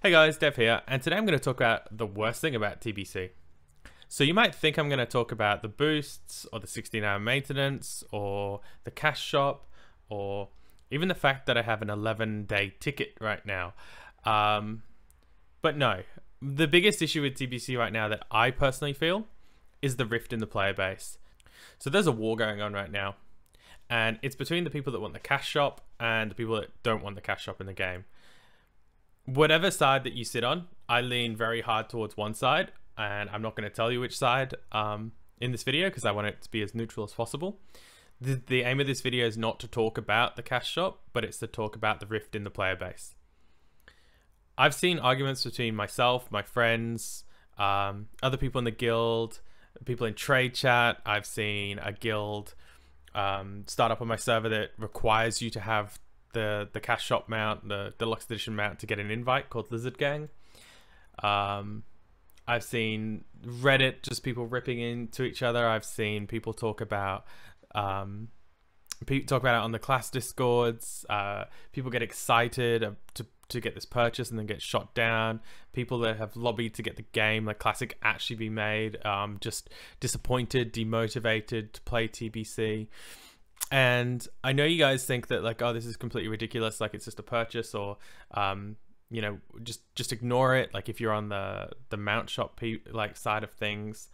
Hey guys, Dev here, and today I'm going to talk about the worst thing about TBC. So you might think I'm going to talk about the boosts, or the 16-hour maintenance, or the cash shop, or even the fact that I have an 11-day ticket right now. But no, the biggest issue with TBC right now that I personally feel is the rift in the player base. So there's a war going on right now, and it's between the people that want the cash shop and the people that don't want the cash shop in the game. Whatever side that you sit on, I lean very hard towards one side, and I'm not going to tell you which side in this video because I want it to be as neutral as possible. The aim of this video is not to talk about the cash shop, but it's to talk about the rift in the player base. I've seen arguments between myself, my friends, other people in the guild, people in trade chat. I've seen a guild start up on my server that requires you to have the cash shop mount, the deluxe edition mount, to get an invite, called Lizard Gang. I've seen Reddit, just people ripping into each other. I've seen people talk about it on the class discords. People get excited to get this purchase and then get shot down. People that have lobbied to get the game, like Classic, actually be made, just disappointed, demotivated to play TBC. And I know you guys think that, like, oh, this is completely ridiculous, like it's just a purchase, or you know, just ignore it, like if you're on the mount shop side of things,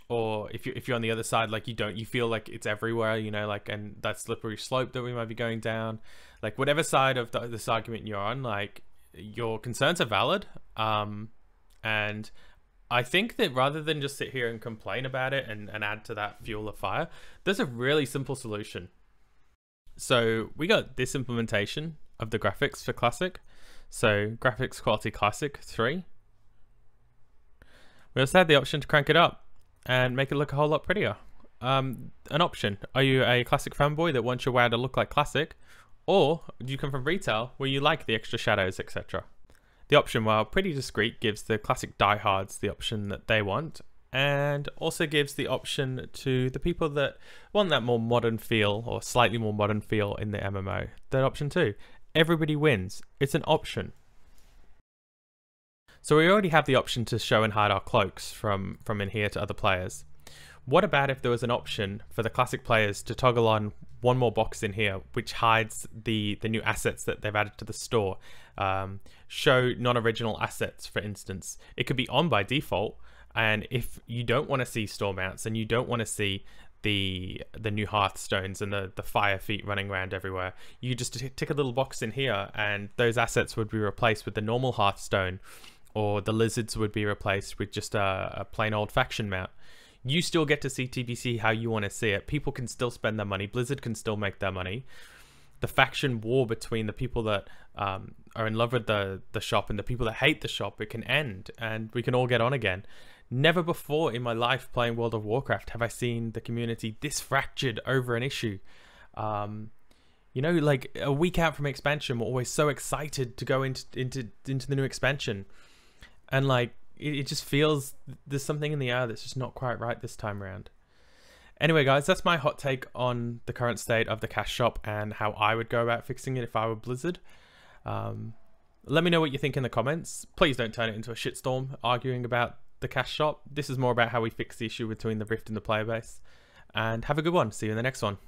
or if you're on the other side, like you feel like it's everywhere, you know, like, and that slippery slope that we might be going down, like whatever side of this argument you're on, like your concerns are valid, and I think that rather than just sit here and complain about it and add to that fuel of fire, there's a really simple solution. So we got this implementation of the graphics for Classic. So graphics quality Classic 3. We also had the option to crank it up and make it look a whole lot prettier. An option. Are you a Classic fanboy that wants your WoW to look like Classic? Or do you come from retail where you like the extra shadows, etc.? The option, while pretty discreet, gives the Classic diehards the option that they want, and also gives the option to the people that want that more modern feel, or slightly more modern feel in the MMO. That option too. Everybody wins. It's an option. So we already have the option to show and hide our cloaks from in here to other players. What about if there was an option for the Classic players to toggle on one more box in here, which hides the new assets that they've added to the store? Show non-original assets, for instance. It could be on by default, and if you don't want to see store mounts and you don't want to see the new hearthstones and the fire feet running around everywhere, you just tick a little box in here, and those assets would be replaced with the normal hearthstone, or the lizards would be replaced with just a plain old faction mount. You still get to see TBC how you want to see it. People can still spend their money. Blizzard can still make their money. The faction war between the people that are in love with the shop and the people that hate the shop, it can end, and we can all get on again. Never before in my life playing World of Warcraft have I seen the community this fractured over an issue. You know, like a week out from expansion, we're always so excited to go into the new expansion, and like it just feels there's something in the air that's just not quite right this time around. Anyway, guys, that's my hot take on the current state of the cash shop and how I would go about fixing it if I were Blizzard. Let me know what you think in the comments. Please don't turn it into a shitstorm arguing about the cash shop. This is more about how we fix the issue between the rift and the player base. And have a good one. See you in the next one.